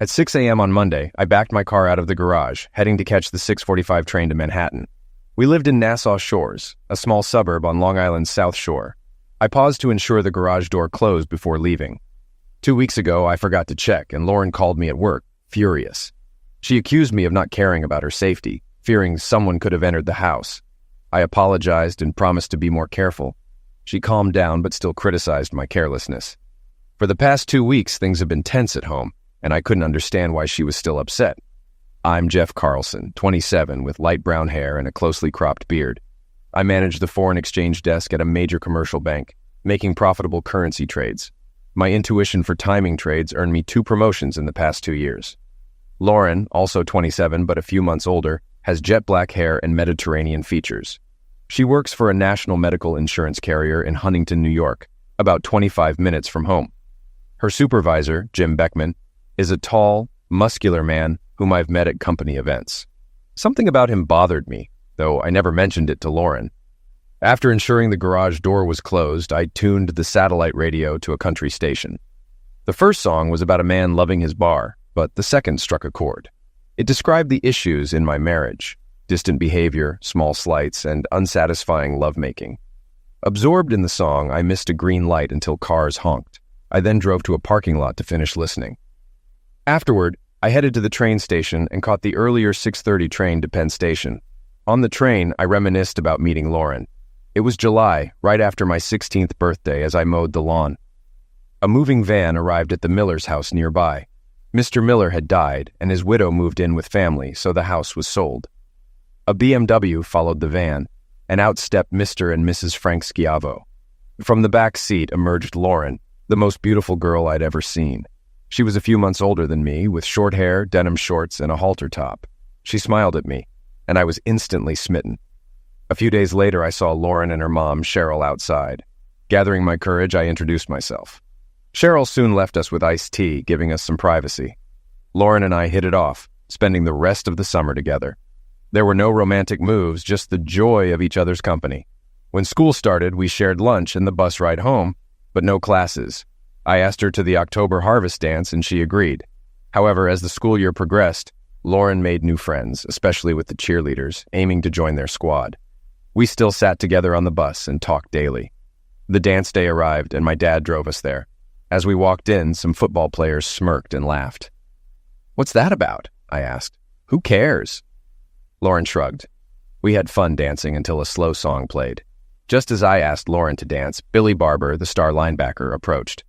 At 6 a.m. on Monday, I backed my car out of the garage, heading to catch the 6:45 train to Manhattan. We lived in Nassau Shores, a small suburb on Long Island's South Shore. I paused to ensure the garage door closed before leaving. 2 weeks ago, I forgot to check, and Lauren called me at work, furious. She accused me of not caring about her safety, fearing someone could have entered the house. I apologized and promised to be more careful. She calmed down but still criticized my carelessness. For the past 2 weeks, things have been tense at home, and I couldn't understand why she was still upset. I'm Jeff Carlson, 27, with light brown hair and a closely cropped beard. I manage the foreign exchange desk at a major commercial bank, making profitable currency trades. My intuition for timing trades earned me 2 promotions in the past 2 years. Lauren, also 27 but a few months older, has jet black hair and Mediterranean features. She works for a national medical insurance carrier in Huntington, New York, about 25 minutes from home. Her supervisor, Jim Beckman, is a tall, muscular man whom I've met at company events. Something about him bothered me, though I never mentioned it to Lauren. After ensuring the garage door was closed, I tuned the satellite radio to a country station. The first song was about a man loving his bar, but the second struck a chord. It described the issues in my marriage: distant behavior, small slights, and unsatisfying lovemaking. Absorbed in the song, I missed a green light until cars honked. I then drove to a parking lot to finish listening. Afterward, I headed to the train station and caught the earlier 6:30 train to Penn Station. On the train, I reminisced about meeting Lauren. It was July, right after my 16th birthday, as I mowed the lawn. A moving van arrived at the Miller's house nearby. Mr. Miller had died, and his widow moved in with family, so the house was sold. A BMW followed the van, and out stepped Mr. and Mrs. Frank Schiavo. From the back seat emerged Lauren, the most beautiful girl I'd ever seen. She was a few months older than me, with short hair, denim shorts, and a halter top. She smiled at me, and I was instantly smitten. A few days later, I saw Lauren and her mom, Cheryl, outside. Gathering my courage, I introduced myself. Cheryl soon left us with iced tea, giving us some privacy. Lauren and I hit it off, spending the rest of the summer together. There were no romantic moves, just the joy of each other's company. When school started, we shared lunch and the bus ride home, but no classes. I asked her to the October harvest dance, and she agreed. However, as the school year progressed, Lauren made new friends, especially with the cheerleaders, aiming to join their squad. We still sat together on the bus and talked daily. The dance day arrived, and my dad drove us there. As we walked in, some football players smirked and laughed. "What's that about?" I asked. "Who cares?" Lauren shrugged. We had fun dancing until a slow song played. Just as I asked Lauren to dance, Billy Barber, the star linebacker, approached.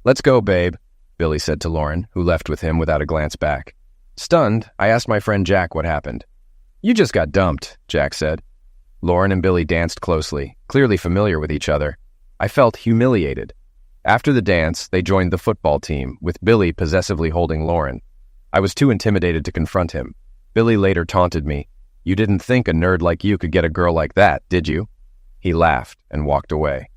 "Let's go, babe," Billy said to Lauren, who left with him without a glance back. Stunned, I asked my friend Jack what happened. "You just got dumped," Jack said. Lauren and Billy danced closely, clearly familiar with each other. I felt humiliated. After the dance, they joined the football team, with Billy possessively holding Lauren. I was too intimidated to confront him. Billy later taunted me. "You didn't think a nerd like you could get a girl like that, did you?" He laughed and walked away.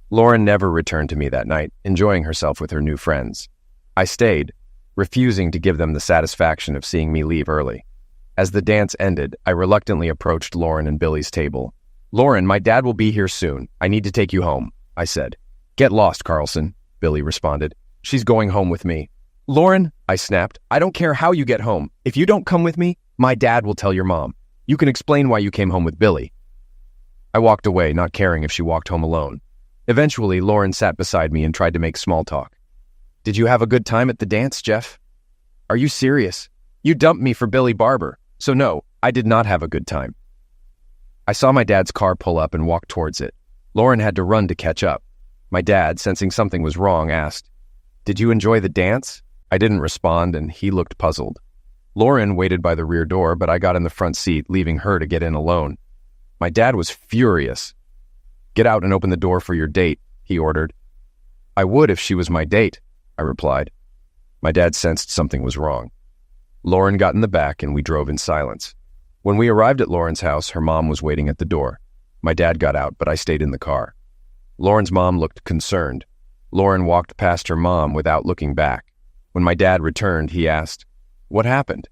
Lauren never returned to me that night, enjoying herself with her new friends. I stayed, refusing to give them the satisfaction of seeing me leave early. As the dance ended, I reluctantly approached Lauren and Billy's table. "Lauren, my dad will be here soon. I need to take you home," I said. "Get lost, Carlson," Billy responded. "She's going home with me." "Lauren," I snapped, "I don't care how you get home. If you don't come with me, my dad will tell your mom. You can explain why you came home with Billy." I walked away, not caring if she walked home alone. Eventually, Lauren sat beside me and tried to make small talk. "Did you have a good time at the dance, Jeff?" "Are you serious? You dumped me for Billy Barber. So no, I did not have a good time." I saw my dad's car pull up and walk towards it. Lauren had to run to catch up. My dad, sensing something was wrong, asked, "Did you enjoy the dance?" I didn't respond, and he looked puzzled. Lauren waited by the rear door, but I got in the front seat, leaving her to get in alone. My dad was furious. "Get out and open the door for your date," he ordered. "I would if she was my date," I replied. My dad sensed something was wrong. Lauren got in the back, and we drove in silence. When we arrived at Lauren's house, her mom was waiting at the door. My dad got out, but I stayed in the car. Lauren's mom looked concerned. Lauren walked past her mom without looking back. When my dad returned, he asked, "What happened?"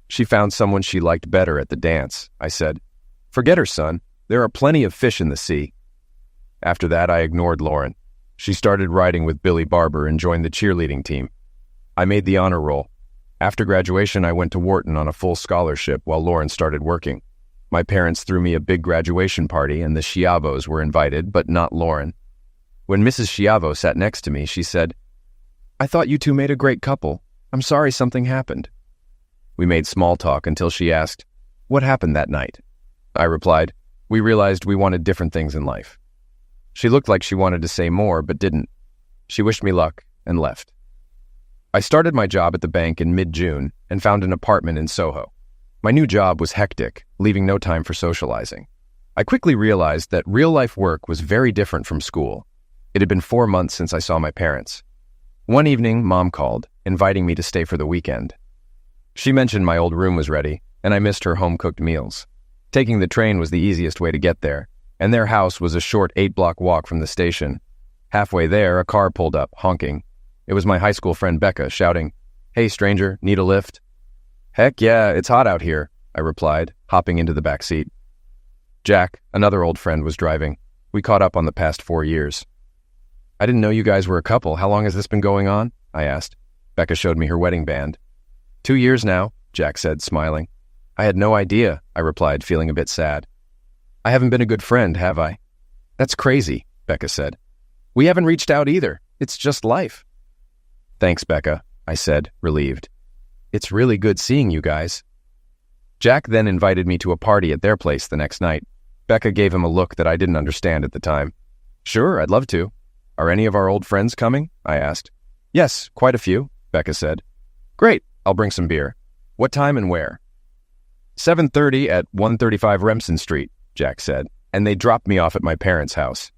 "She found someone she liked better at the dance," I said. "Forget her, son. There are plenty of fish in the sea." After that, I ignored Lauren. She started riding with Billy Barber and joined the cheerleading team. I made the honor roll. After graduation, I went to Wharton on a full scholarship while Lauren started working. My parents threw me a big graduation party and the Schiavos were invited, but not Lauren. When Mrs. Schiavo sat next to me, she said, "I thought you two made a great couple. I'm sorry something happened." We made small talk until she asked, "What happened that night?" I replied, "We realized we wanted different things in life." She looked like she wanted to say more, but didn't. She wished me luck and left. I started my job at the bank in mid-June and found an apartment in Soho. My new job was hectic, leaving no time for socializing. I quickly realized that real-life work was very different from school. It had been 4 months since I saw my parents. One evening, Mom called, inviting me to stay for the weekend. She mentioned my old room was ready, and I missed her home-cooked meals. Taking the train was the easiest way to get there, and their house was a short 8-block walk from the station. Halfway there, a car pulled up, honking. It was my high school friend Becca, shouting, "Hey, stranger, need a lift?" "Heck yeah, it's hot out here," I replied, hopping into the back seat. Jack, another old friend, was driving. We caught up on the past 4 years. "I didn't know you guys were a couple. How long has this been going on?" I asked. Becca showed me her wedding band. 2 years now," Jack said, smiling. "I had no idea," I replied, feeling a bit sad. "I haven't been a good friend, have I?" "That's crazy," Becca said. "We haven't reached out either. It's just life." "Thanks, Becca," I said, relieved. "It's really good seeing you guys." Jack then invited me to a party at their place the next night. Becca gave him a look that I didn't understand at the time. "Sure, I'd love to. Are any of our old friends coming?" I asked. "Yes, quite a few," Becca said. "Great, I'll bring some beer. What time and where?" 7:30 at 135 Remsen Street, Jack said, and they dropped me off at my parents' house.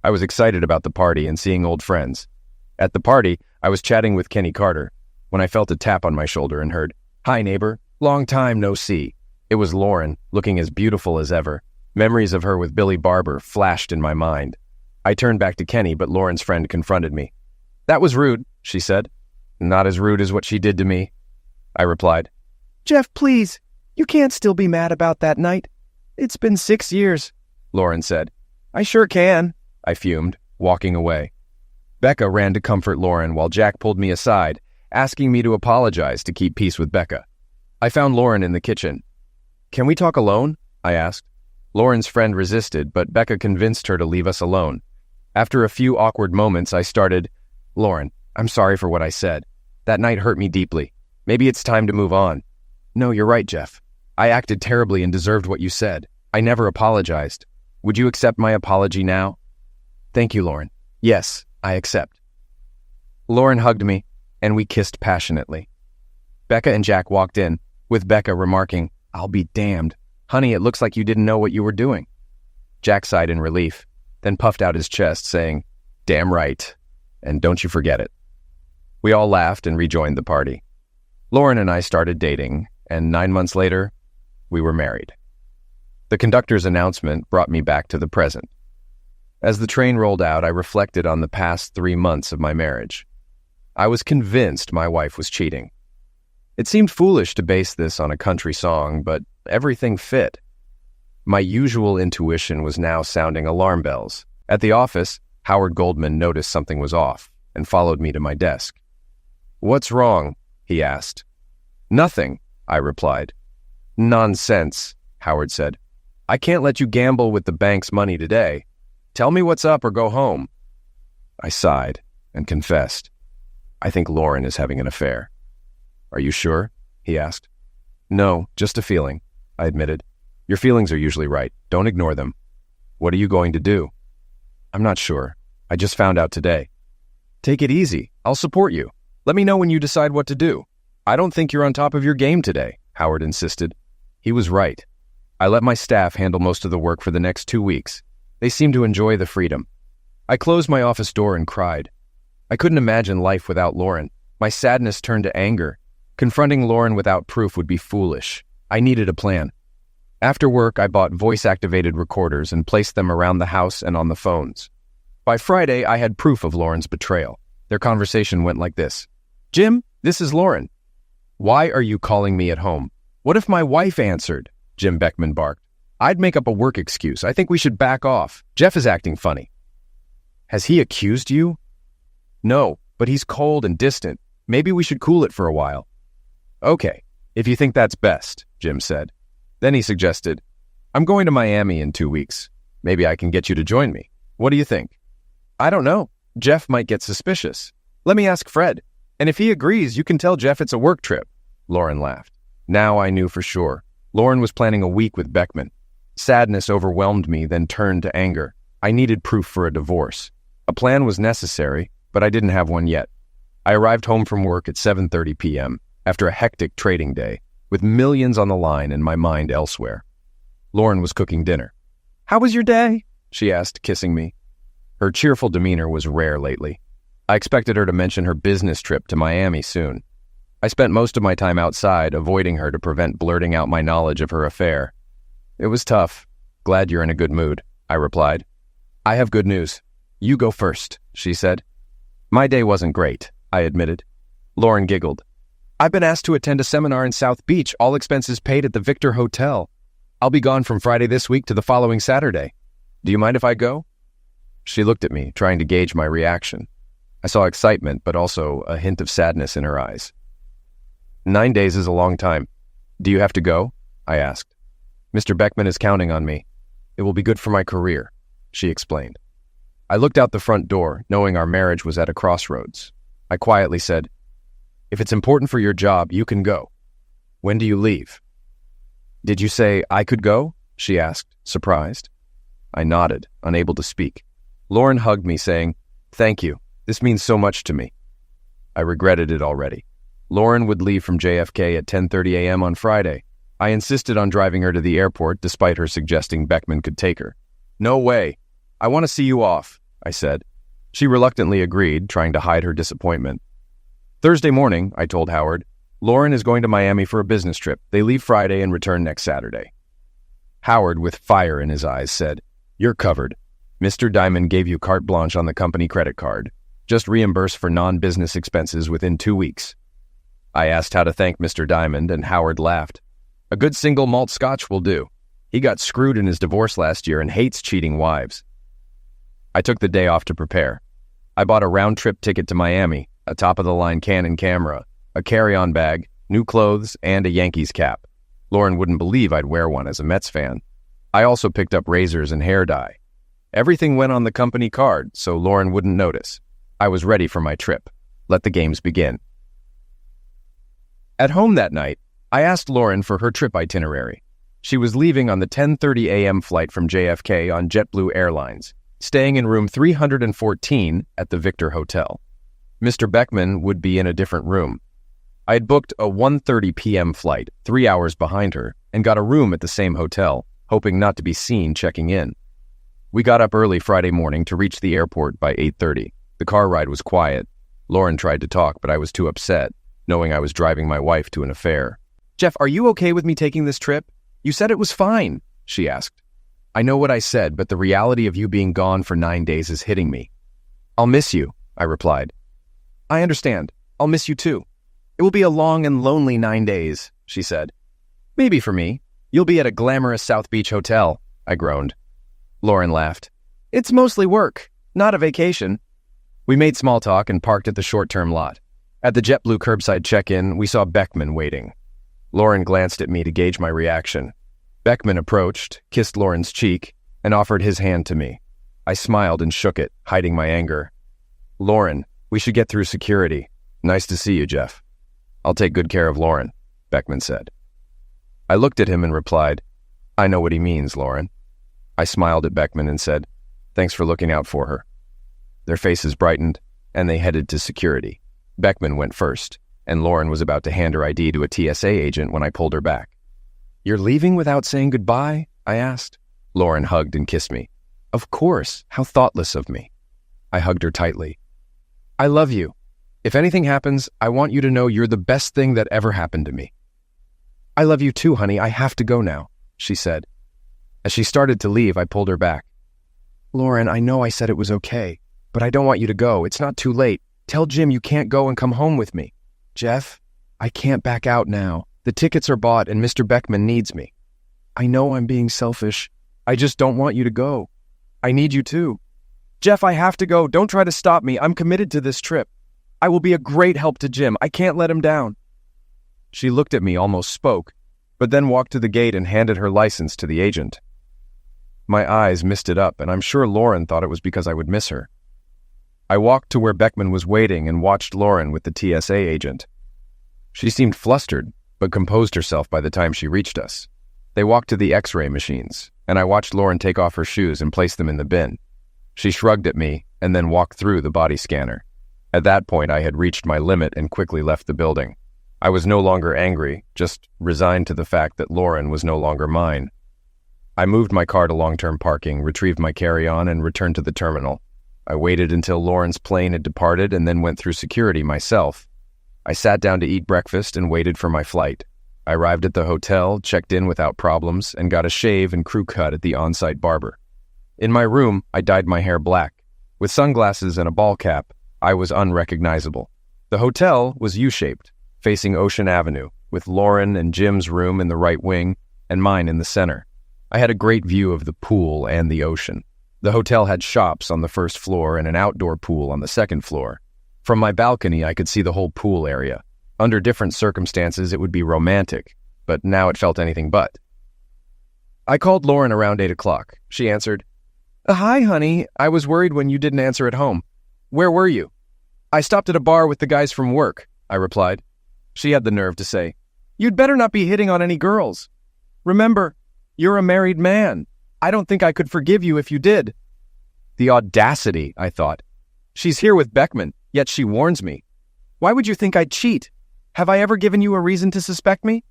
I was excited about the party and seeing old friends. At the party, I was chatting with Kenny Carter when I felt a tap on my shoulder and heard, "Hi, neighbor. Long time no see." It was Lauren, looking as beautiful as ever. Memories of her with Billy Barber flashed in my mind. I turned back to Kenny, but Lauren's friend confronted me. "That was rude," she said. "Not as rude as what she did to me," I replied. "Jeff, please. You can't still be mad about that night. It's been 6 years," Lauren said. "I sure can," I fumed, walking away. Becca ran to comfort Lauren while Jack pulled me aside, asking me to apologize to keep peace with Becca. I found Lauren in the kitchen. "Can we talk alone?" I asked. Lauren's friend resisted, but Becca convinced her to leave us alone. After a few awkward moments, I started, "Lauren, I'm sorry for what I said. That night hurt me deeply. Maybe it's time to move on." "No, you're right, Jeff. I acted terribly and deserved what you said. I never apologized. Would you accept my apology now?" "Thank you, Lauren. Yes, I accept." Lauren hugged me, and we kissed passionately. Becca and Jack walked in, with Becca remarking, "I'll be damned. Honey, it looks like you didn't know what you were doing." Jack sighed in relief, then puffed out his chest, saying, "Damn right, and don't you forget it." We all laughed and rejoined the party. Lauren and I started dating, and 9 months later, we were married. The conductor's announcement brought me back to the present. As the train rolled out, I reflected on the past 3 months of my marriage. I was convinced my wife was cheating. It seemed foolish to base this on a country song, but everything fit. My usual intuition was now sounding alarm bells. At the office, Howard Goldman noticed something was off and followed me to my desk. "What's wrong?" he asked. "Nothing," I replied. "Nonsense," Howard said. "I can't let you gamble with the bank's money today. Tell me what's up or go home." I sighed and confessed, "I think Lauren is having an affair." "Are you sure?" he asked. "No, just a feeling," I admitted. "Your feelings are usually right. Don't ignore them." "What are you going to do?" "I'm not sure. I just found out today." "Take it easy. I'll support you. Let me know when you decide what to do." "I don't think you're on top of your game today," Howard insisted. He was right. I let my staff handle most of the work for the next 2 weeks. They seemed to enjoy the freedom. I closed my office door and cried. I couldn't imagine life without Lauren. My sadness turned to anger. Confronting Lauren without proof would be foolish. I needed a plan. After work, I bought voice-activated recorders and placed them around the house and on the phones. By Friday, I had proof of Lauren's betrayal. Their conversation went like this. "Jim, this is Lauren." "Why are you calling me at home?" "What if my wife answered?" Jim Beckman barked. "I'd make up a work excuse. I think we should back off. Jeff is acting funny." "Has he accused you?" "No, but he's cold and distant. Maybe we should cool it for a while." Okay, if you think that's best, Jim said. Then he suggested, I'm going to Miami in 2 weeks. Maybe I can get you to join me. What do you think? I don't know. Jeff might get suspicious. Let me ask Fred. And if he agrees, you can tell Jeff it's a work trip. Lauren laughed. Now I knew for sure. Lauren was planning a week with Beckman. Sadness overwhelmed me, then turned to anger. I needed proof for a divorce. A plan was necessary, but I didn't have one yet. I arrived home from work at 7:30 p.m. after a hectic trading day, with millions on the line and my mind elsewhere. Lauren was cooking dinner. How was your day? She asked, kissing me. Her cheerful demeanor was rare lately. I expected her to mention her business trip to Miami soon. I spent most of my time outside, avoiding her to prevent blurting out my knowledge of her affair. It was tough. Glad you're in a good mood, I replied. I have good news. You go first, she said. My day wasn't great, I admitted. Lauren giggled. I've been asked to attend a seminar in South Beach, all expenses paid at the Victor Hotel. I'll be gone from Friday this week to the following Saturday. Do you mind if I go? She looked at me, trying to gauge my reaction. I saw excitement, but also a hint of sadness in her eyes. 9 days is a long time. Do you have to go? I asked. Mr. Beckman is counting on me. It will be good for my career, she explained. I looked out the front door, knowing our marriage was at a crossroads. I quietly said, If it's important for your job, you can go. When do you leave? Did you say I could go? She asked, surprised. I nodded, unable to speak. Lauren hugged me, saying, Thank you. This means so much to me. I regretted it already. Lauren would leave from JFK at 10:30 a.m. on Friday. I insisted on driving her to the airport despite her suggesting Beckman could take her. No way. I want to see you off, I said. She reluctantly agreed, trying to hide her disappointment. Thursday morning, I told Howard, Lauren is going to Miami for a business trip. They leave Friday and return next Saturday. Howard, with fire in his eyes, said, You're covered. Mr. Diamond gave you carte blanche on the company credit card. Just reimburse for non-business expenses within 2 weeks. I asked how to thank Mr. Diamond, and Howard laughed. A good single malt scotch will do. He got screwed in his divorce last year and hates cheating wives. I took the day off to prepare. I bought a round-trip ticket to Miami, a top-of-the-line Canon camera, a carry-on bag, new clothes, and a Yankees cap. Lauren wouldn't believe I'd wear one as a Mets fan. I also picked up razors and hair dye. Everything went on the company card, so Lauren wouldn't notice. I was ready for my trip. Let the games begin. At home that night, I asked Lauren for her trip itinerary. She was leaving on the 10:30 a.m. flight from JFK on JetBlue Airlines, staying in room 314 at the Victor Hotel. Mr. Beckman would be in a different room. I had booked a 1:30 p.m. flight, 3 hours behind her, and got a room at the same hotel, hoping not to be seen checking in. We got up early Friday morning to reach the airport by 8:30. The car ride was quiet. Lauren tried to talk, but I was too upset, knowing I was driving my wife to an affair. Jeff, are you okay with me taking this trip? You said it was fine, she asked. I know what I said, but the reality of you being gone for 9 days is hitting me. I'll miss you, I replied. I understand. I'll miss you too. It will be a long and lonely 9 days, she said. Maybe for me. You'll be at a glamorous South Beach hotel, I groaned. Lauren laughed. It's mostly work, not a vacation. We made small talk and parked at the short-term lot. At the JetBlue curbside check-in, we saw Beckman waiting. Lauren glanced at me to gauge my reaction. Beckman approached, kissed Lauren's cheek, and offered his hand to me. I smiled and shook it, hiding my anger. Lauren, we should get through security. Nice to see you, Jeff. I'll take good care of Lauren, Beckman said. I looked at him and replied, I know what he means, Lauren. I smiled at Beckman and said, Thanks for looking out for her. Their faces brightened, and they headed to security. Beckman went first, and Lauren was about to hand her ID to a TSA agent when I pulled her back. You're leaving without saying goodbye? I asked. Lauren hugged and kissed me. Of course, how thoughtless of me. I hugged her tightly. I love you. If anything happens, I want you to know you're the best thing that ever happened to me. I love you too, honey. I have to go now, she said. As she started to leave, I pulled her back. Lauren, I know I said it was okay, but I don't want you to go. It's not too late. Tell Jim you can't go and come home with me. Jeff, I can't back out now. The tickets are bought and Mr. Beckman needs me. I know I'm being selfish. I just don't want you to go. I need you too. Jeff, I have to go. Don't try to stop me. I'm committed to this trip. I will be a great help to Jim. I can't let him down. She looked at me, almost spoke, but then walked to the gate and handed her license to the agent. My eyes misted up, and I'm sure Lauren thought it was because I would miss her. I walked to where Beckman was waiting and watched Lauren with the TSA agent. She seemed flustered, but composed herself by the time she reached us. They walked to the X-ray machines, and I watched Lauren take off her shoes and place them in the bin. She shrugged at me and then walked through the body scanner. At that point, I had reached my limit and quickly left the building. I was no longer angry, just resigned to the fact that Lauren was no longer mine. I moved my car to long-term parking, retrieved my carry-on, and returned to the terminal. I waited until Lauren's plane had departed and then went through security myself. I sat down to eat breakfast and waited for my flight. I arrived at the hotel, checked in without problems, and got a shave and crew cut at the on-site barber. In my room, I dyed my hair black. With sunglasses and a ball cap, I was unrecognizable. The hotel was U-shaped, facing Ocean Avenue, with Lauren and Jim's room in the right wing and mine in the center. I had a great view of the pool and the ocean. The hotel had shops on the first floor and an outdoor pool on the second floor. From my balcony, I could see the whole pool area. Under different circumstances, it would be romantic, but now it felt anything but. I called Lauren around 8 o'clock. She answered, "Hi, honey. I was worried when you didn't answer at home. Where were you?" "I stopped at a bar with the guys from work," I replied. She had the nerve to say, "You'd better not be hitting on any girls. Remember, you're a married man. I don't think I could forgive you if you did." The audacity, I thought. She's here with Beckman, yet she warns me. Why would you think I'd cheat? Have I ever given you a reason to suspect me?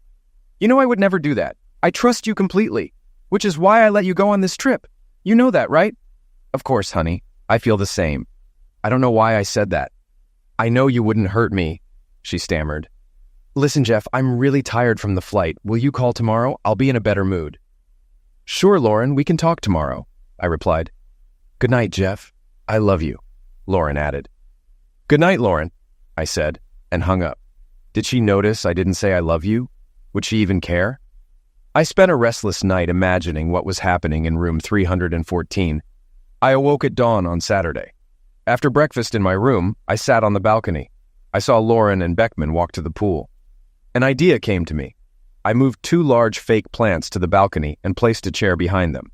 You know I would never do that. I trust you completely, which is why I let you go on this trip. You know that, right? Of course, honey. I feel the same. I don't know why I said that. I know you wouldn't hurt me, she stammered. Listen, Jeff, I'm really tired from the flight. Will you call tomorrow? I'll be in a better mood. Sure, Lauren, we can talk tomorrow, I replied. Good night, Jeff. I love you, Lauren added. Good night, Lauren, I said, and hung up. Did she notice I didn't say I love you? Would she even care? I spent a restless night imagining what was happening in room 314. I awoke at dawn on Saturday. After breakfast in my room, I sat on the balcony. I saw Lauren and Beckman walk to the pool. An idea came to me. I moved 2 large fake plants to the balcony and placed a chair behind them.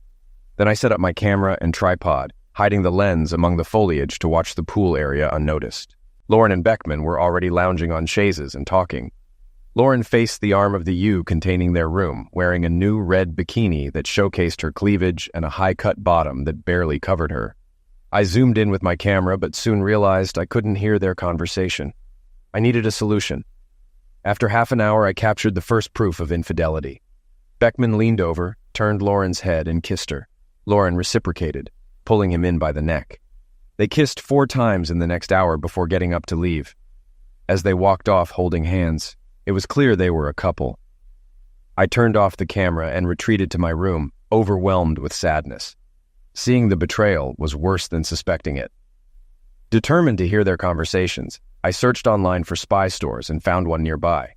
Then I set up my camera and tripod, hiding the lens among the foliage to watch the pool area unnoticed. Lauren and Beckman were already lounging on chaises and talking. Lauren faced the arm of the U containing their room, wearing a new red bikini that showcased her cleavage and a high-cut bottom that barely covered her. I zoomed in with my camera, but soon realized I couldn't hear their conversation. I needed a solution. After half an hour, I captured the first proof of infidelity. Beckman leaned over, turned Lauren's head, and kissed her. Lauren reciprocated, pulling him in by the neck. They kissed 4 times in the next hour before getting up to leave. As they walked off holding hands, it was clear they were a couple. I turned off the camera and retreated to my room, overwhelmed with sadness. Seeing the betrayal was worse than suspecting it. Determined to hear their conversations, I searched online for spy stores and found one nearby.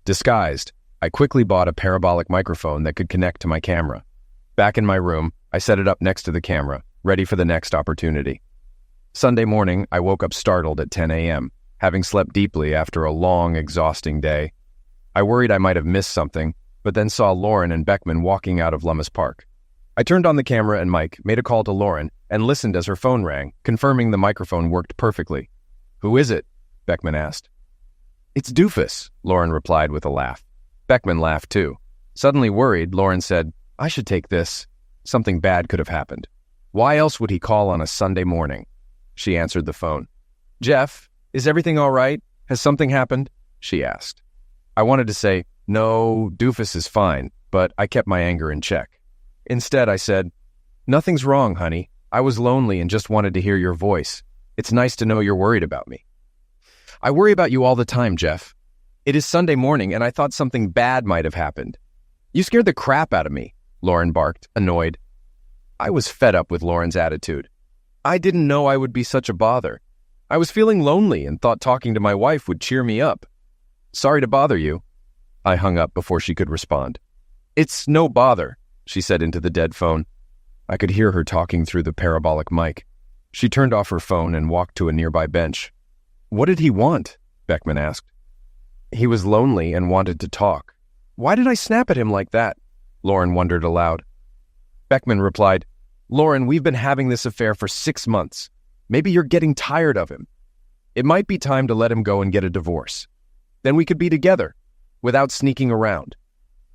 Disguised, I quickly bought a parabolic microphone that could connect to my camera. Back in my room, I set it up next to the camera, ready for the next opportunity. Sunday morning, I woke up startled at 10 a.m., having slept deeply after a long, exhausting day. I worried I might have missed something, but then saw Lauren and Beckman walking out of Lummis Park. I turned on the camera and mic, made a call to Lauren, and listened as her phone rang, confirming the microphone worked perfectly. Who is it? Beckman asked. It's Doofus, Lauren replied with a laugh. Beckman laughed too. Suddenly worried, Lauren said, I should take this. Something bad could have happened. Why else would he call on a Sunday morning? She answered the phone. Jeff, is everything all right? Has something happened? She asked. I wanted to say, no, Doofus is fine, but I kept my anger in check. Instead, I said, nothing's wrong, honey. I was lonely and just wanted to hear your voice. It's nice to know you're worried about me. I worry about you all the time, Jeff. It is Sunday morning, and I thought something bad might have happened. You scared the crap out of me, Lauren barked, annoyed. I was fed up with Lauren's attitude. I didn't know I would be such a bother. I was feeling lonely and thought talking to my wife would cheer me up. Sorry to bother you. I hung up before she could respond. It's no bother, she said into the dead phone. I could hear her talking through the parabolic mic. She turned off her phone and walked to a nearby bench. What did he want? Beckman asked. He was lonely and wanted to talk. Why did I snap at him like that? Lauren wondered aloud. Beckman replied, Lauren, we've been having this affair for 6 months. Maybe you're getting tired of him. It might be time to let him go and get a divorce. Then we could be together, without sneaking around.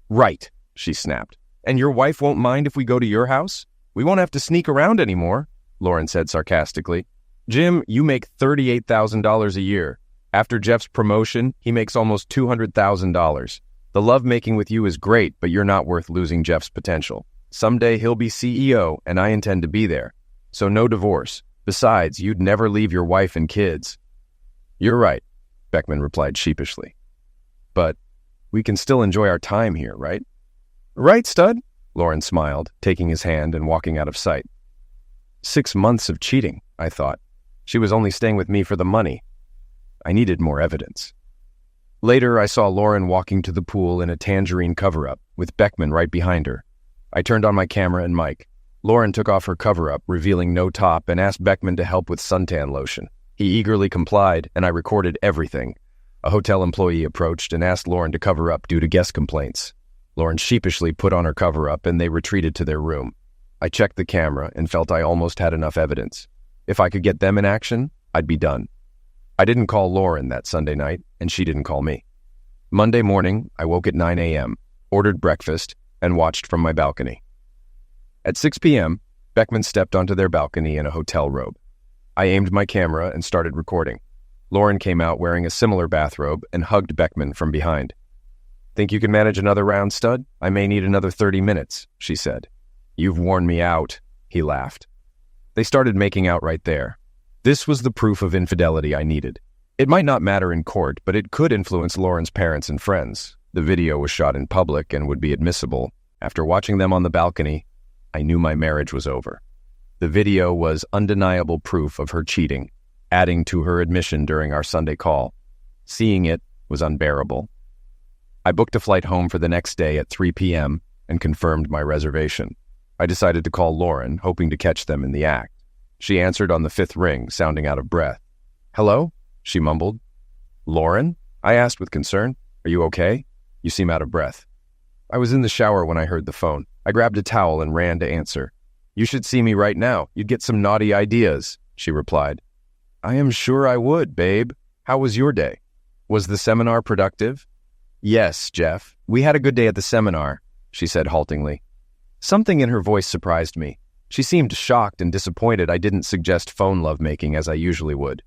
Right, she snapped. And your wife won't mind if we go to your house? We won't have to sneak around anymore, Lauren said sarcastically. Jim, you make $38,000 a year. After Jeff's promotion, he makes almost $200,000. The lovemaking with you is great, but you're not worth losing Jeff's potential. Someday he'll be CEO, and I intend to be there. So no divorce. Besides, you'd never leave your wife and kids. You're right, Beckman replied sheepishly. But we can still enjoy our time here, right? Right, stud, Lauren smiled, taking his hand and walking out of sight. 6 months of cheating, I thought. She was only staying with me for the money. I needed more evidence. Later, I saw Lauren walking to the pool in a tangerine cover-up, with Beckman right behind her. I turned on my camera and mic. Lauren took off her cover-up, revealing no top, and asked Beckman to help with suntan lotion. He eagerly complied, and I recorded everything. A hotel employee approached and asked Lauren to cover up due to guest complaints. Lauren sheepishly put on her cover-up, and they retreated to their room. I checked the camera and felt I almost had enough evidence. If I could get them in action, I'd be done. I didn't call Lauren that Sunday night, and she didn't call me. Monday morning, I woke at 9 a.m., ordered breakfast, and watched from my balcony. At 6 p.m., Beckman stepped onto their balcony in a hotel robe. I aimed my camera and started recording. Lauren came out wearing a similar bathrobe and hugged Beckman from behind. Think you can manage another round, stud? I may need another 30 minutes, she said. You've worn me out, he laughed. They started making out right there. This was the proof of infidelity I needed. It might not matter in court, but it could influence Lauren's parents and friends. The video was shot in public and would be admissible. After watching them on the balcony, I knew my marriage was over. The video was undeniable proof of her cheating, adding to her admission during our Sunday call. Seeing it was unbearable. I booked a flight home for the next day at 3 p.m. and confirmed my reservation. I decided to call Lauren, hoping to catch them in the act. She answered on the 5th ring, sounding out of breath. Hello? She mumbled. Lauren? I asked with concern. Are you okay? You seem out of breath. I was in the shower when I heard the phone. I grabbed a towel and ran to answer. You should see me right now. You'd get some naughty ideas, she replied. I am sure I would, babe. How was your day? Was the seminar productive? Yes, Jeff. We had a good day at the seminar, she said haltingly. Something in her voice surprised me. She seemed shocked and disappointed I didn't suggest phone lovemaking as I usually would.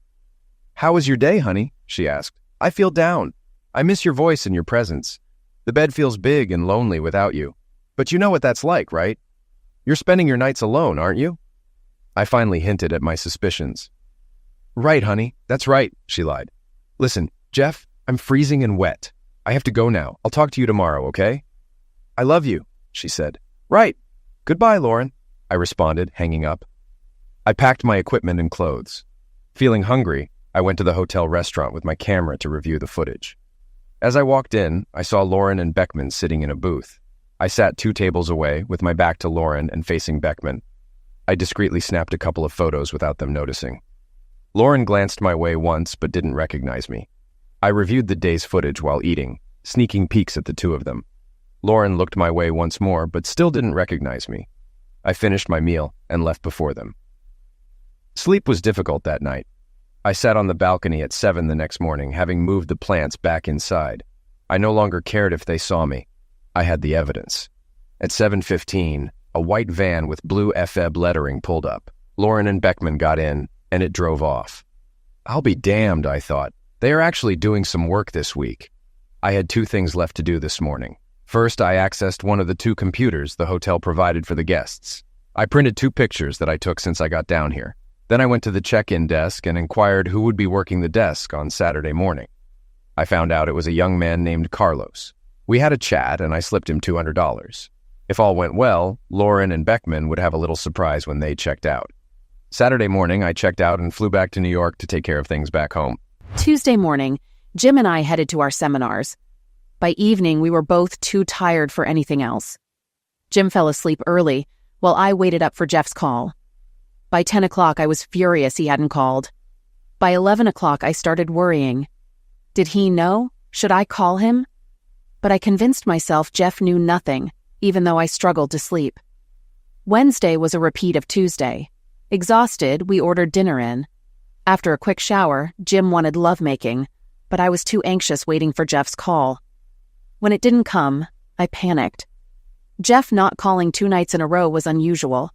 How was your day, honey? She asked. I feel down. I miss your voice and your presence. The bed feels big and lonely without you. But you know what that's like, right? You're spending your nights alone, aren't you? I finally hinted at my suspicions. Right, honey. That's right, she lied. Listen, Jeff, I'm freezing and wet. I have to go now. I'll talk to you tomorrow, okay? I love you, she said. Right. Goodbye, Lauren, I responded, hanging up. I packed my equipment and clothes. Feeling hungry, I went to the hotel restaurant with my camera to review the footage. As I walked in, I saw Lauren and Beckman sitting in a booth. I sat 2 tables away, with my back to Lauren and facing Beckman. I discreetly snapped a couple of photos without them noticing. Lauren glanced my way once, but didn't recognize me. I reviewed the day's footage while eating, sneaking peeks at the 2 of them. Lauren looked my way once more, but still didn't recognize me. I finished my meal and left before them. Sleep was difficult that night. I sat on the balcony at 7 the next morning, having moved the plants back inside. I no longer cared if they saw me. I had the evidence. At 7:15, a white van with blue FEB lettering pulled up. Lauren and Beckman got in, and it drove off. I'll be damned, I thought. They are actually doing some work this week. I had 2 things left to do this morning. First, I accessed one of the 2 computers the hotel provided for the guests. I printed 2 pictures that I took since I got down here. Then I went to the check-in desk and inquired who would be working the desk on Saturday morning. I found out it was a young man named Carlos. We had a chat, and I slipped him $200. If all went well, Lauren and Beckman would have a little surprise when they checked out. Saturday morning, I checked out and flew back to New York to take care of things back home. Tuesday morning, Jim and I headed to our seminars. By evening, we were both too tired for anything else. Jim fell asleep early, while I waited up for Jeff's call. By 10 o'clock, I was furious he hadn't called. By 11 o'clock, I started worrying. Did he know? Should I call him? But I convinced myself Jeff knew nothing, even though I struggled to sleep. Wednesday was a repeat of Tuesday. Exhausted, we ordered dinner in. After a quick shower, Jim wanted lovemaking, but I was too anxious waiting for Jeff's call. When it didn't come, I panicked. Jeff not calling 2 nights in a row was unusual.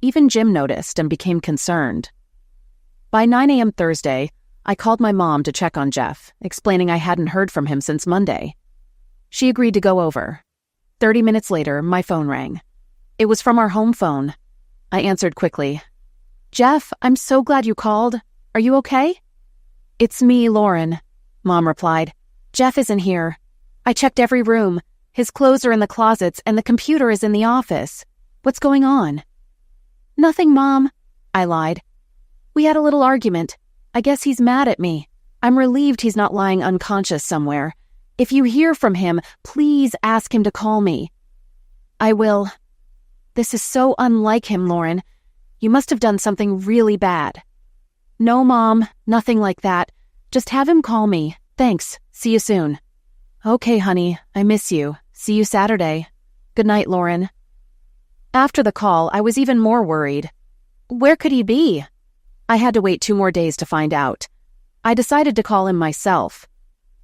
Even Jim noticed and became concerned. By 9 a.m. Thursday, I called my mom to check on Jeff, explaining I hadn't heard from him since Monday. She agreed to go over. 30 minutes later, my phone rang. It was from our home phone. I answered quickly. "Jeff, I'm so glad you called. Are you okay?" "It's me, Lauren," Mom replied. "Jeff isn't here. I checked every room. His clothes are in the closets and the computer is in the office. What's going on?" "Nothing, Mom," I lied. "We had a little argument. I guess he's mad at me. I'm relieved he's not lying unconscious somewhere. If you hear from him, please ask him to call me." "I will." "This is so unlike him, Lauren. You must have done something really bad." "No, Mom, nothing like that. Just have him call me. Thanks. See you soon." "Okay, honey. I miss you. See you Saturday. Good night, Lauren." After the call, I was even more worried. Where could he be? I had to wait 2 more days to find out. I decided to call him myself.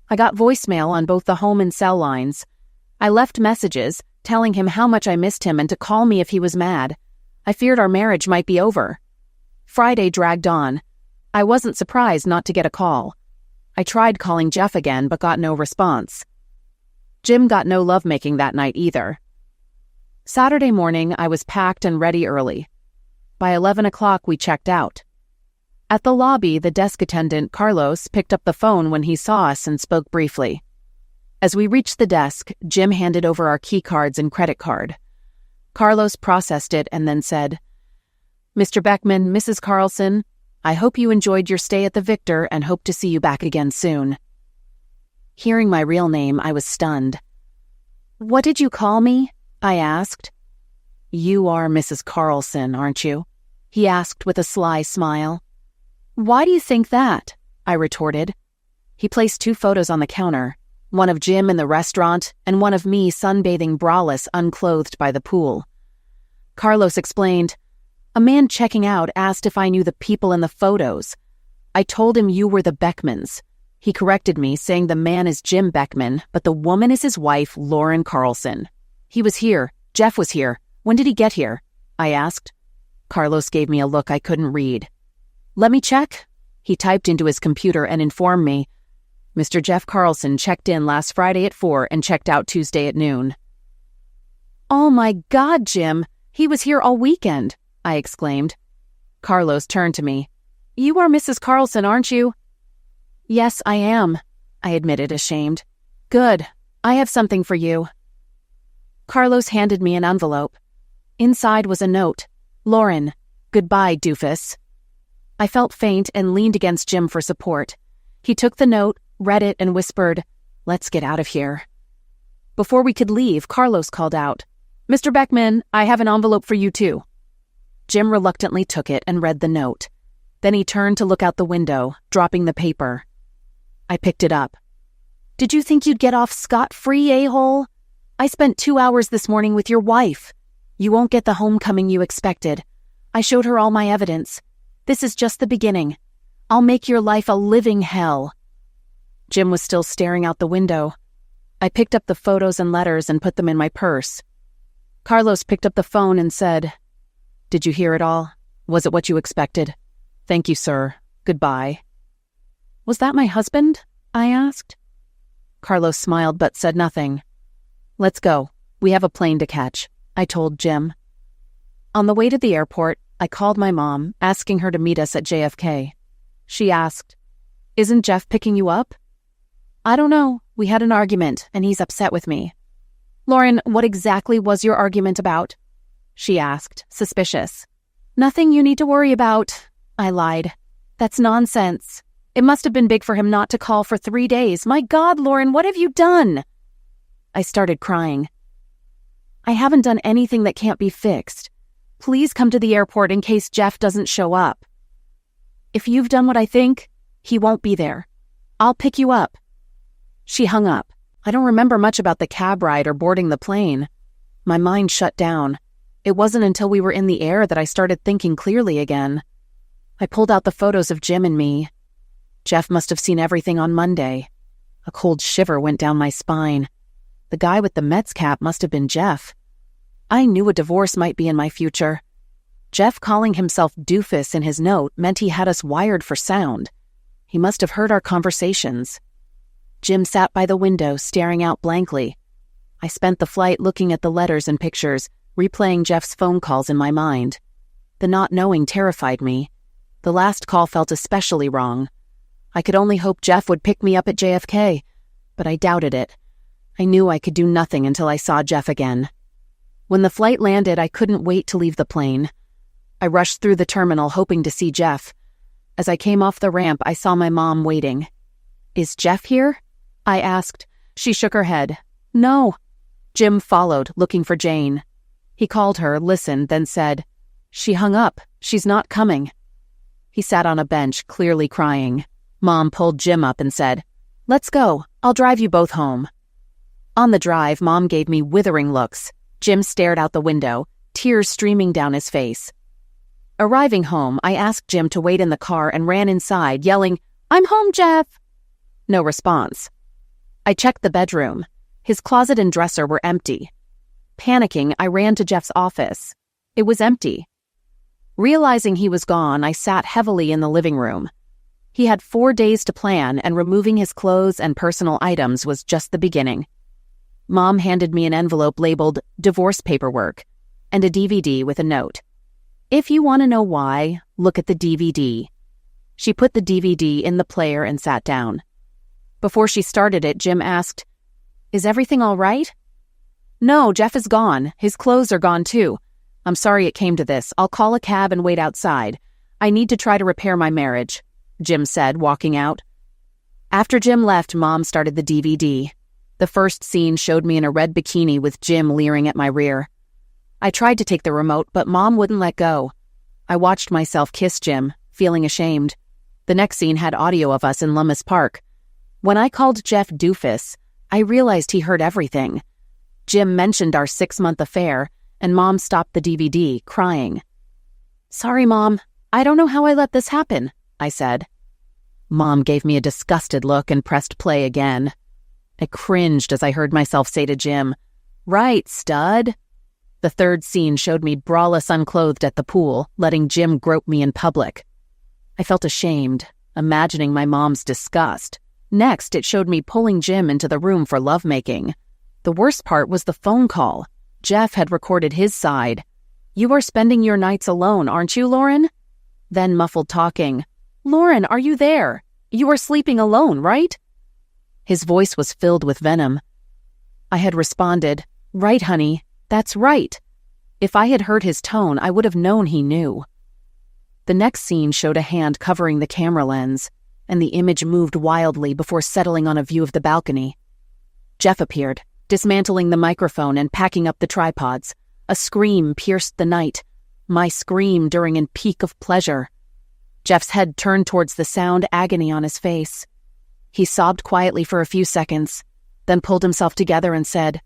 I got voicemail on both the home and cell lines. I left messages telling him how much I missed him and to call me if he was mad. I feared our marriage might be over. Friday dragged on. I wasn't surprised not to get a call. I tried calling Jeff again but got no response. Jim got no lovemaking that night either. Saturday morning, I was packed and ready early. By 11 o'clock, we checked out. At the lobby, the desk attendant, Carlos, picked up the phone when he saw us and spoke briefly. As we reached the desk, Jim handed over our key cards and credit card. Carlos processed it and then said, "Mr. Beckman, Mrs. Carlson, I hope you enjoyed your stay at the Victor and hope to see you back again soon." Hearing my real name, I was stunned. "What did you call me?" I asked. "You are Mrs. Carlson, aren't you?" he asked with a sly smile. "Why do you think that?" I retorted. He placed 2 photos on the counter, one of Jim in the restaurant and one of me sunbathing braless unclothed by the pool. Carlos explained, "A man checking out asked if I knew the people in the photos. I told him you were the Beckmans. He corrected me, saying the man is Jim Beckman, but the woman is his wife, Lauren Carlson. He was here. Jeff was here. When did he get here?" I asked. Carlos gave me a look I couldn't read. "Let me check." He typed into his computer and informed me, "Mr. Jeff Carlson checked in last Friday at 4 and checked out Tuesday at noon." "Oh my God, Jim! He was here all weekend!" I exclaimed. Carlos turned to me. "You are Mrs. Carlson, aren't you?" "Yes, I am," I admitted, ashamed. "Good. I have something for you." Carlos handed me an envelope. Inside was a note. "Lauren, goodbye, doofus." I felt faint and leaned against Jim for support. He took the note, read it, and whispered, "Let's get out of here." Before we could leave, Carlos called out, "Mr. Beckman, I have an envelope for you too." Jim reluctantly took it and read the note. Then he turned to look out the window, dropping the paper. I picked it up. "Did you think you'd get off scot-free, a-hole? I spent 2 hours this morning with your wife. You won't get the homecoming you expected. I showed her all my evidence. This is just the beginning. I'll make your life a living hell." Jim was still staring out the window. I picked up the photos and letters and put them in my purse. Carlos picked up the phone and said, "Did you hear it all? Was it what you expected? Thank you, sir. Goodbye." "Was that my husband?" I asked. Carlos smiled but said nothing. "Let's go. We have a plane to catch," I told Jim. On the way to the airport, I called my mom, asking her to meet us at JFK. She asked, "Isn't Jeff picking you up?" "I don't know. We had an argument, and he's upset with me." "Lauren, what exactly was your argument about?" she asked, suspicious. "Nothing you need to worry about," I lied. "That's nonsense. It must have been big for him not to call for 3 days. My God, Lauren, what have you done?" I started crying. "I haven't done anything that can't be fixed. Please come to the airport in case Jeff doesn't show up. If you've done what I think, he won't be there. I'll pick you up." She hung up. I don't remember much about the cab ride or boarding the plane. My mind shut down. It wasn't until we were in the air that I started thinking clearly again. I pulled out the photos of Jim and me. Jeff must have seen everything on Monday. A cold shiver went down my spine. The guy with the Mets cap must have been Jeff. I knew a divorce might be in my future. Jeff calling himself Doofus in his note meant he had us wired for sound. He must have heard our conversations. Jim sat by the window, staring out blankly. I spent the flight looking at the letters and pictures, replaying Jeff's phone calls in my mind. The not knowing terrified me. The last call felt especially wrong. I could only hope Jeff would pick me up at JFK, but I doubted it. I knew I could do nothing until I saw Jeff again. When the flight landed, I couldn't wait to leave the plane. I rushed through the terminal, hoping to see Jeff. As I came off the ramp, I saw my mom waiting. "Is Jeff here?" I asked. She shook her head. "No." Jim followed, looking for Jane. He called her, listened, then said, "She hung up. She's not coming." He sat on a bench, clearly crying. Mom pulled Jim up and said, "Let's go. I'll drive you both home." On the drive, Mom gave me withering looks. Jim stared out the window, tears streaming down his face. Arriving home, I asked Jim to wait in the car and ran inside, yelling, "I'm home, Jeff!" No response. I checked the bedroom. His closet and dresser were empty. Panicking, I ran to Jeff's office. It was empty. Realizing he was gone, I sat heavily in the living room. He had 4 days to plan, and removing his clothes and personal items was just the beginning. Mom handed me an envelope labeled divorce paperwork and a DVD with a note. "If you want to know why, look at the DVD." She put the DVD in the player and sat down. Before she started it, Jim asked, "Is everything all right?" "No, Jeff is gone. His clothes are gone too. I'm sorry it came to this. I'll call a cab and wait outside. I need to try to repair my marriage," Jim said, walking out. After Jim left, Mom started the DVD. The first scene showed me in a red bikini with Jim leering at my rear. I tried to take the remote, but Mom wouldn't let go. I watched myself kiss Jim, feeling ashamed. The next scene had audio of us in Lummis Park. When I called Jeff Doofus, I realized he heard everything. Jim mentioned our 6-month affair, and Mom stopped the DVD, crying. "Sorry, Mom. I don't know how I let this happen," I said. Mom gave me a disgusted look and pressed play again. I cringed as I heard myself say to Jim, "Right, stud." The third scene showed me braless unclothed at the pool, letting Jim grope me in public. I felt ashamed, imagining my mom's disgust. Next, it showed me pulling Jim into the room for lovemaking. The worst part was the phone call. Jeff had recorded his side. "You are spending your nights alone, aren't you, Lauren?" Then muffled talking. "Lauren, are you there? You are sleeping alone, right?" His voice was filled with venom. I had responded, "Right, honey, that's right." If I had heard his tone, I would have known he knew. The next scene showed a hand covering the camera lens, and the image moved wildly before settling on a view of the balcony. Jeff appeared, dismantling the microphone and packing up the tripods. A scream pierced the night, my scream during a peak of pleasure. Jeff's head turned towards the sound, agony on his face. He sobbed quietly for a few seconds, then pulled himself together and said,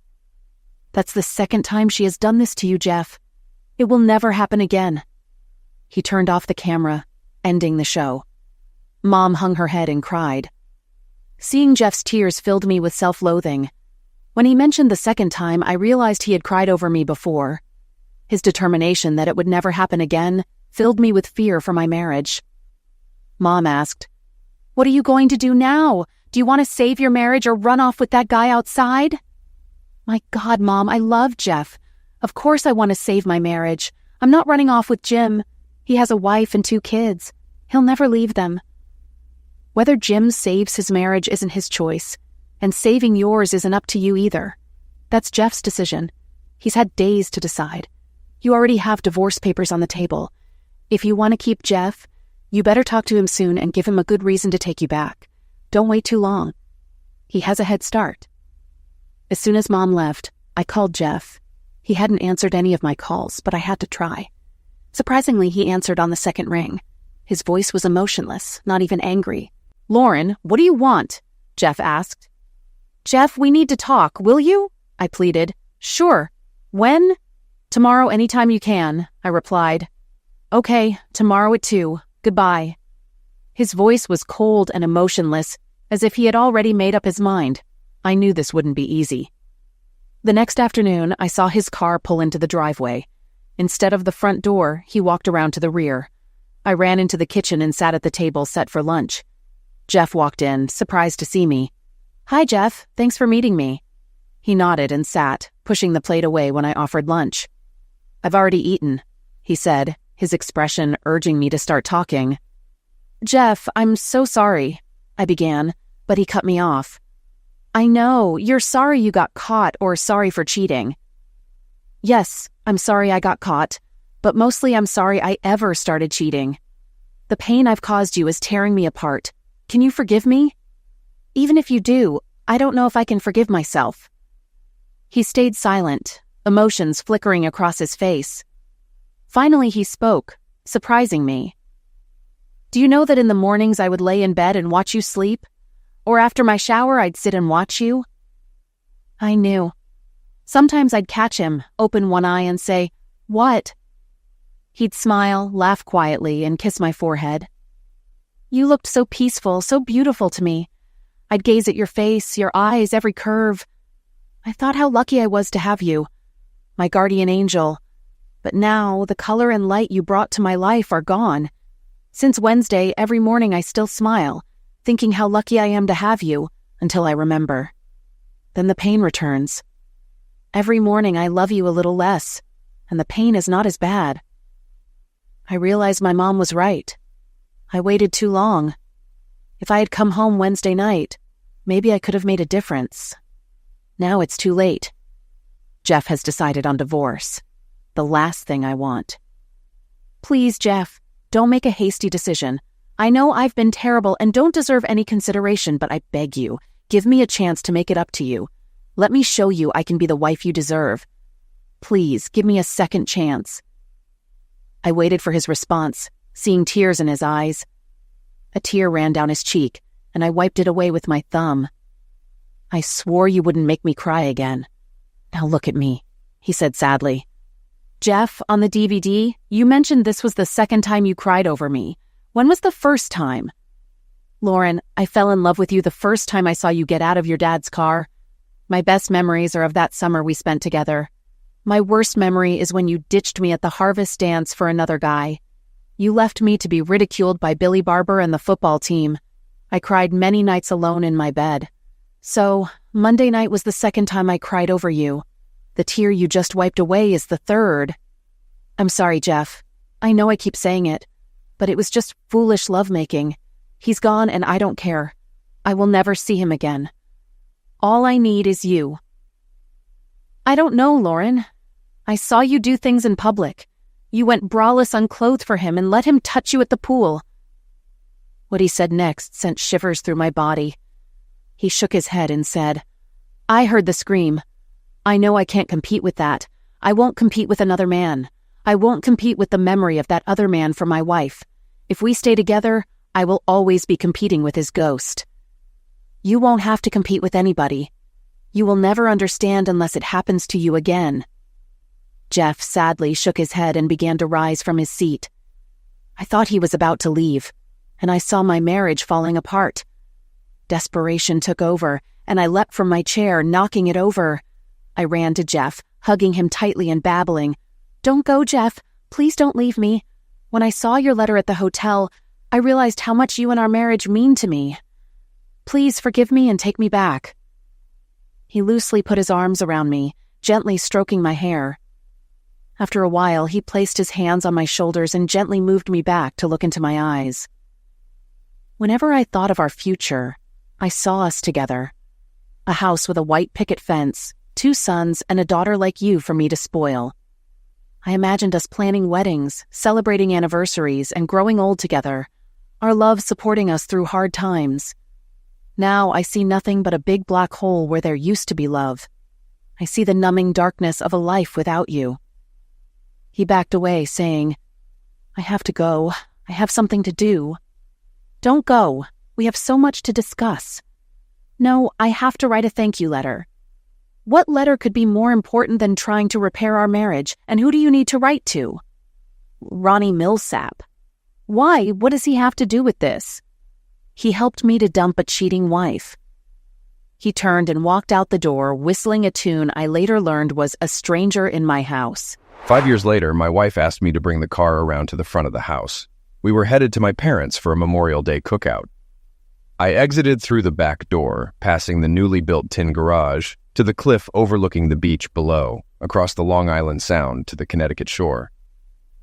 "That's the second time she has done this to you, Jeff. It will never happen again." He turned off the camera, ending the show. Mom hung her head and cried. Seeing Jeff's tears filled me with self-loathing. When he mentioned the second time, I realized he had cried over me before. His determination that it would never happen again filled me with fear for my marriage. Mom asked, "What are you going to do now? Do you want to save your marriage or run off with that guy outside?" "My God, Mom, I love Jeff. Of course I want to save my marriage. I'm not running off with Jim. He has a wife and 2 kids. He'll never leave them." Whether Jim saves his marriage isn't his choice, and saving yours isn't up to you either. That's Jeff's decision. He's had days to decide. You already have divorce papers on the table. If you want to keep Jeff, you better talk to him soon and give him a good reason to take you back. Don't wait too long. He has a head start. As soon as Mom left, I called Jeff. He hadn't answered any of my calls, but I had to try. Surprisingly, he answered on the second ring. His voice was emotionless, not even angry. "Lauren, what do you want?" Jeff asked. Jeff, we need to talk, will you? I pleaded. Sure. When? Tomorrow anytime you can, I replied. Okay, tomorrow at 2. Goodbye. His voice was cold and emotionless, as if he had already made up his mind. I knew this wouldn't be easy. The next afternoon, I saw his car pull into the driveway. Instead of the front door, he walked around to the rear. I ran into the kitchen and sat at the table set for lunch. Jeff walked in, surprised to see me. Hi, Jeff. Thanks for meeting me. He nodded and sat, pushing the plate away when I offered lunch. I've already eaten, he said, his expression urging me to start talking. Jeff, I'm so sorry, I began, but he cut me off. I know, you're sorry you got caught or sorry for cheating. Yes, I'm sorry I got caught, but mostly I'm sorry I ever started cheating. The pain I've caused you is tearing me apart. Can you forgive me? Even if you do, I don't know if I can forgive myself. He stayed silent, emotions flickering across his face. Finally he spoke, surprising me. Do you know that in the mornings I would lay in bed and watch you sleep? Or after my shower I'd sit and watch you? I knew. Sometimes I'd catch him, open one eye and say, "What?" He'd smile, laugh quietly, and kiss my forehead. You looked so peaceful, so beautiful to me. I'd gaze at your face, your eyes, every curve. I thought how lucky I was to have you, my guardian angel. But now, the color and light you brought to my life are gone. Since Wednesday, every morning I still smile, thinking how lucky I am to have you, until I remember. Then the pain returns. Every morning I love you a little less, and the pain is not as bad. I realize my mom was right. I waited too long. If I had come home Wednesday night, maybe I could have made a difference. Now it's too late. Jeff has decided on divorce. The last thing I want. Please, Jeff, don't make a hasty decision. I know I've been terrible and don't deserve any consideration, but I beg you, give me a chance to make it up to you. Let me show you I can be the wife you deserve. Please, give me a second chance. I waited for his response, seeing tears in his eyes. A tear ran down his cheek, and I wiped it away with my thumb. I swore you wouldn't make me cry again. Now look at me, he said sadly. Jeff, on the DVD, you mentioned this was the second time you cried over me. When was the first time? Lauren, I fell in love with you the first time I saw you get out of your dad's car. My best memories are of that summer we spent together. My worst memory is when you ditched me at the harvest dance for another guy. You left me to be ridiculed by Billy Barber and the football team. I cried many nights alone in my bed. So, Monday night was the second time I cried over you. The tear you just wiped away is the third. I'm sorry, Jeff. I know I keep saying it, but it was just foolish lovemaking. He's gone and I don't care. I will never see him again. All I need is you. I don't know, Lauren. I saw you do things in public. You went braless unclothed for him and let him touch you at the pool. What he said next sent shivers through my body. He shook his head and said, I heard the scream. I know I can't compete with that. I won't compete with another man. I won't compete with the memory of that other man for my wife. If we stay together, I will always be competing with his ghost. You won't have to compete with anybody. You will never understand unless it happens to you again. Jeff sadly shook his head and began to rise from his seat. I thought he was about to leave, and I saw my marriage falling apart. Desperation took over, and I leapt from my chair, knocking it over. I ran to Jeff, hugging him tightly and babbling, Don't go, Jeff. Please don't leave me. When I saw your letter at the hotel, I realized how much you and our marriage mean to me. Please forgive me and take me back. He loosely put his arms around me, gently stroking my hair. After a while, he placed his hands on my shoulders and gently moved me back to look into my eyes. Whenever I thought of our future, I saw us together. A house with a white picket fence, 2 sons, and a daughter like you for me to spoil. I imagined us planning weddings, celebrating anniversaries, and growing old together, our love supporting us through hard times. Now I see nothing but a big black hole where there used to be love. I see the numbing darkness of a life without you. He backed away, saying, I have to go. I have something to do. Don't go. We have so much to discuss. No, I have to write a thank you letter. What letter could be more important than trying to repair our marriage, and who do you need to write to? Ronnie Millsap. Why? What does he have to do with this? He helped me to dump a cheating wife. He turned and walked out the door, whistling a tune I later learned was A Stranger in My House. 5 years later, my wife asked me to bring the car around to the front of the house. We were headed to my parents' for a Memorial Day cookout. I exited through the back door, passing the newly built tin garage, to the cliff overlooking the beach below, across the Long Island Sound to the Connecticut shore.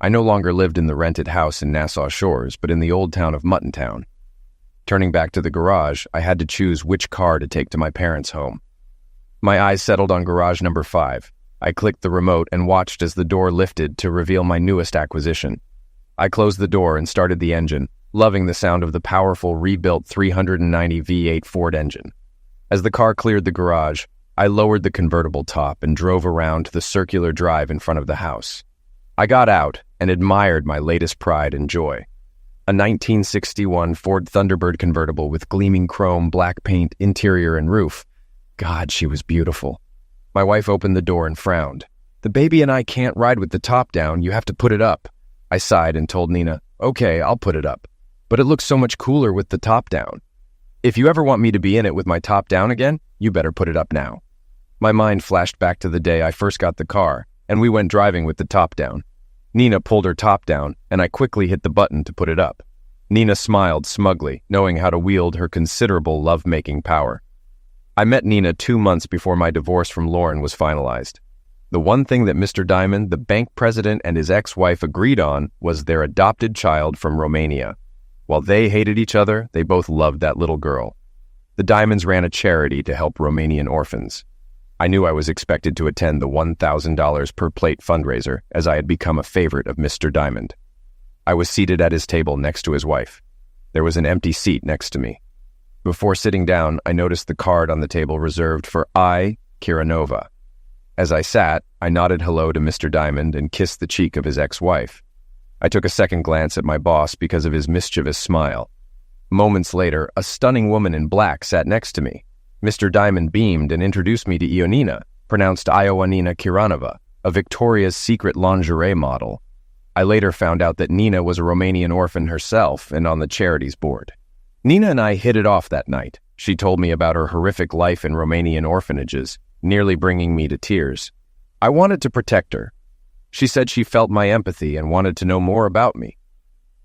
I no longer lived in the rented house in Nassau Shores, but in the old town of Muttontown. Turning back to the garage, I had to choose which car to take to my parents' home. My eyes settled on garage number 5. I clicked the remote and watched as the door lifted to reveal my newest acquisition. I closed the door and started the engine, loving the sound of the powerful rebuilt 390 V8 Ford engine. As the car cleared the garage, I lowered the convertible top and drove around to the circular drive in front of the house. I got out and admired my latest pride and joy. A 1961 Ford Thunderbird convertible with gleaming chrome, black paint, interior, and roof. God, she was beautiful. My wife opened the door and frowned. "The baby and I can't ride with the top down, you have to put it up." I sighed and told Nina, "Okay, I'll put it up. But it looks so much cooler with the top down. If you ever want me to be in it with my top down again, you better put it up now." My mind flashed back to the day I first got the car, and we went driving with the top down. Nina pulled her top down, and I quickly hit the button to put it up. Nina smiled smugly, knowing how to wield her considerable love-making power. I met Nina 2 months before my divorce from Lauren was finalized. The one thing that Mr. Diamond, the bank president, and his ex-wife agreed on was their adopted child from Romania. While they hated each other, they both loved that little girl. The Diamonds ran a charity to help Romanian orphans. I knew I was expected to attend the $1,000 per plate fundraiser, as I had become a favorite of Mr. Diamond. I was seated at his table next to his wife. There was an empty seat next to me. Before sitting down, I noticed the card on the table reserved for I, Kiranova. As I sat, I nodded hello to Mr. Diamond and kissed the cheek of his ex-wife. I took a second glance at my boss because of his mischievous smile. Moments later, a stunning woman in black sat next to me. Mr. Diamond beamed and introduced me to Ionina, pronounced Ioanina Kiranova, a Victoria's Secret lingerie model. I later found out that Nina was a Romanian orphan herself and on the charities board. Nina and I hit it off that night. She told me about her horrific life in Romanian orphanages, nearly bringing me to tears. I wanted to protect her. She said she felt my empathy and wanted to know more about me.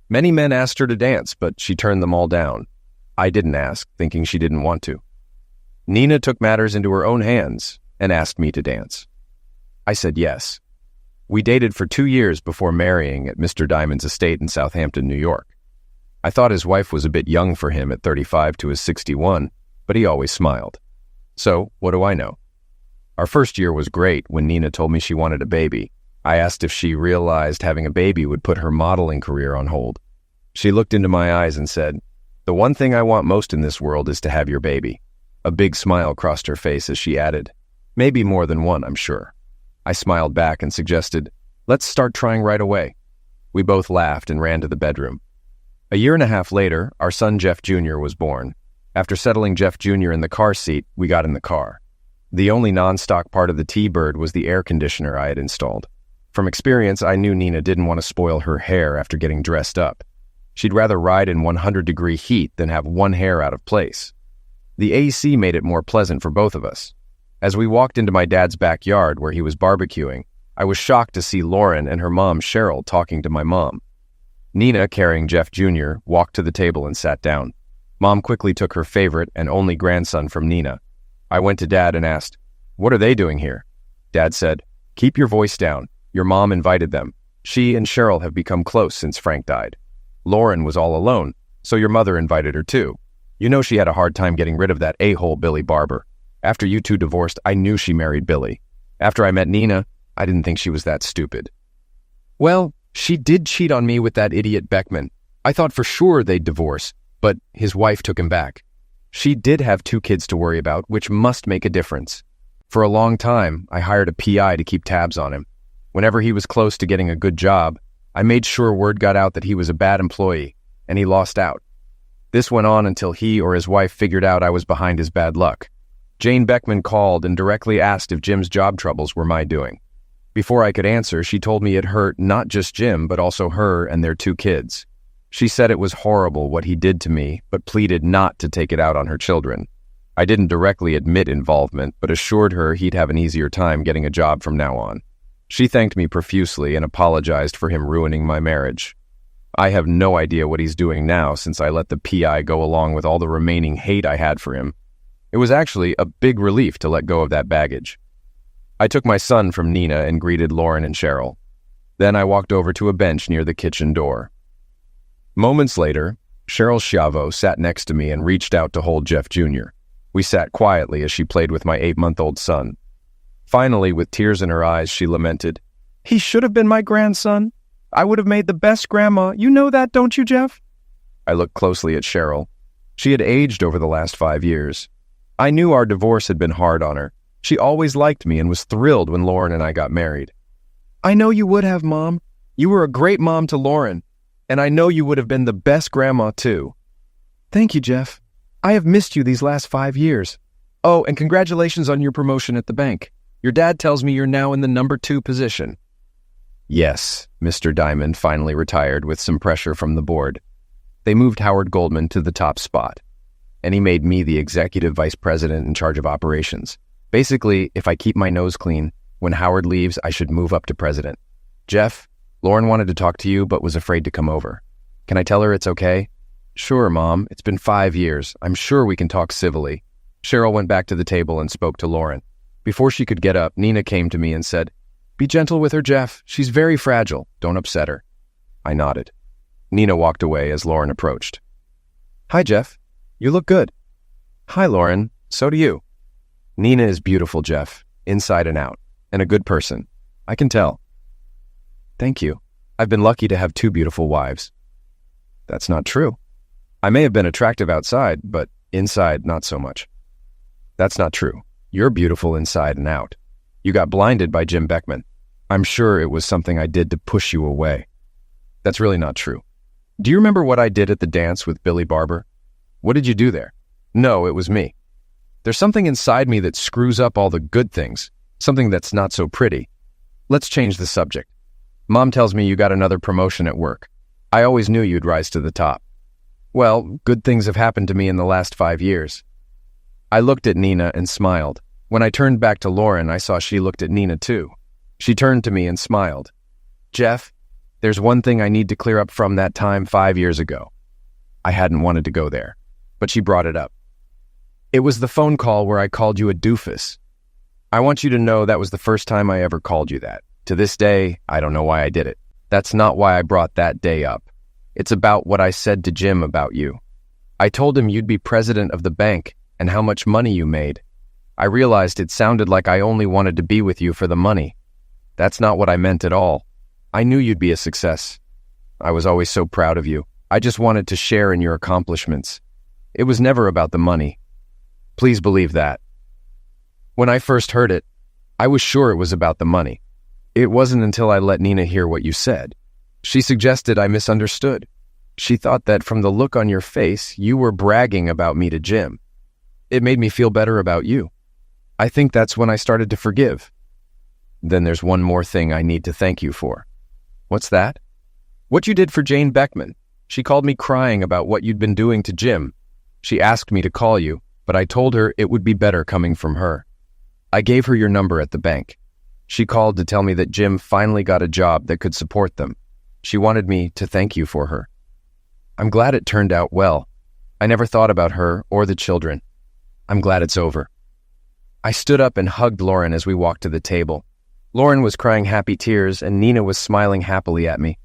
Many men asked her to dance, but she turned them all down. I didn't ask, thinking she didn't want to. Nina took matters into her own hands and asked me to dance. I said yes. We dated for 2 years before marrying at Mr. Diamond's estate in Southampton, New York. I thought his wife was a bit young for him at 35 to his 61, but he always smiled. So, what do I know? Our first year was great when Nina told me she wanted a baby. I asked if she realized having a baby would put her modeling career on hold. She looked into my eyes and said, "The one thing I want most in this world is to have your baby." A big smile crossed her face as she added, "Maybe more than one, I'm sure." I smiled back and suggested, "Let's start trying right away." We both laughed and ran to the bedroom. A year and a half later, our son Jeff Jr. was born. After settling Jeff Jr. in the car seat, we got in the car. The only non-stock part of the T-Bird was the air conditioner I had installed. From experience, I knew Nina didn't want to spoil her hair after getting dressed up. She'd rather ride in 100-degree heat than have one hair out of place. The AC made it more pleasant for both of us. As we walked into my dad's backyard where he was barbecuing, I was shocked to see Lauren and her mom Cheryl talking to my mom. Nina, carrying Jeff Jr., walked to the table and sat down. Mom quickly took her favorite and only grandson from Nina. I went to Dad and asked, "What are they doing here?" Dad said, "Keep your voice down. Your mom invited them. She and Cheryl have become close since Frank died. Lauren was all alone, so your mother invited her too. You know she had a hard time getting rid of that a-hole Billy Barber. After you two divorced, I knew she married Billy. After I met Nina, I didn't think she was that stupid." "Well, she did cheat on me with that idiot Beckman. I thought for sure they'd divorce, but his wife took him back. She did have 2 kids to worry about, which must make a difference. For a long time, I hired a PI to keep tabs on him. Whenever he was close to getting a good job, I made sure word got out that he was a bad employee, and he lost out. This went on until he or his wife figured out I was behind his bad luck. Jane Beckman called and directly asked if Jim's job troubles were my doing. Before I could answer, she told me it hurt not just Jim, but also her and their 2 kids. She said it was horrible what he did to me, but pleaded not to take it out on her children. I didn't directly admit involvement, but assured her he'd have an easier time getting a job from now on. She thanked me profusely and apologized for him ruining my marriage. I have no idea what he's doing now since I let the PI go along with all the remaining hate I had for him. It was actually a big relief to let go of that baggage. I took my son from Nina and greeted Lauren and Cheryl. Then I walked over to a bench near the kitchen door. Moments later, Cheryl Schiavo sat next to me and reached out to hold Jeff Jr. We sat quietly as she played with my 8-month-old son. Finally, with tears in her eyes, she lamented, "He should have been my grandson. I would have made the best grandma. You know that, don't you, Jeff?" I looked closely at Cheryl. She had aged over the last 5 years. I knew our divorce had been hard on her. She always liked me and was thrilled when Lauren and I got married. "I know you would have, Mom. You were a great mom to Lauren, and I know you would have been the best grandma, too." "Thank you, Jeff. I have missed you these last 5 years. Oh, and congratulations on your promotion at the bank. Your dad tells me you're now in the number 2 position." Yes, Mr. Diamond finally retired with some pressure from the board. They moved Howard Goldman to the top spot, and he made me the executive vice president in charge of operations. Basically, if I keep my nose clean, when Howard leaves, I should move up to president. "Jeff, Lauren wanted to talk to you but was afraid to come over. Can I tell her it's okay?" "Sure, Mom. It's been 5 years. I'm sure we can talk civilly." Cheryl went back to the table and spoke to Lauren. Before she could get up, Nina came to me and said, "Be gentle with her, Jeff. She's very fragile. Don't upset her." I nodded. Nina walked away as Lauren approached. "Hi, Jeff. You look good." "Hi, Lauren. So do you." "Nina is beautiful, Jeff, inside and out, and a good person. I can tell." "Thank you. I've been lucky to have 2 beautiful wives." "That's not true. I may have been attractive outside, but inside, not so much." "That's not true. You're beautiful inside and out. You got blinded by Jim Beckman. I'm sure it was something I did to push you away." "That's really not true. Do you remember what I did at the dance with Billy Barber? What did you do there?" "No, it was me. There's something inside me that screws up all the good things, something that's not so pretty. Let's change the subject. Mom tells me you got another promotion at work. I always knew you'd rise to the top." "Well, good things have happened to me in the last 5 years." I looked at Nina and smiled. When I turned back to Lauren, I saw she looked at Nina too. She turned to me and smiled. "Jeff, there's one thing I need to clear up from that time 5 years ago." I hadn't wanted to go there, but she brought it up. "It was the phone call where I called you a doofus. I want you to know that was the first time I ever called you that. To this day, I don't know why I did it. That's not why I brought that day up. It's about what I said to Jim about you. I told him you'd be president of the bank and how much money you made. I realized it sounded like I only wanted to be with you for the money. That's not what I meant at all. I knew you'd be a success. I was always so proud of you. I just wanted to share in your accomplishments. It was never about the money. Please believe that." When I first heard it, I was sure it was about the money. It wasn't until I let Nina hear what you said. She suggested I misunderstood. She thought that from the look on your face, you were bragging about me to Jim. It made me feel better about you. I think that's when I started to forgive. Then there's one more thing I need to thank you for." "What's that?" "What you did for Jane Beckman. She called me crying about what you'd been doing to Jim. She asked me to call you, but I told her it would be better coming from her. I gave her your number at the bank. She called to tell me that Jim finally got a job that could support them. She wanted me to thank you for her. I'm glad it turned out well. I never thought about her or the children. I'm glad it's over." I stood up and hugged Lauren as we walked to the table. Lauren was crying happy tears and Nina was smiling happily at me.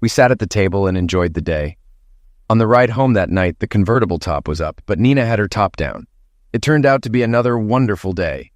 We sat at the table and enjoyed the day. On the ride home that night, the convertible top was up, but Nina had her top down. It turned out to be another wonderful day.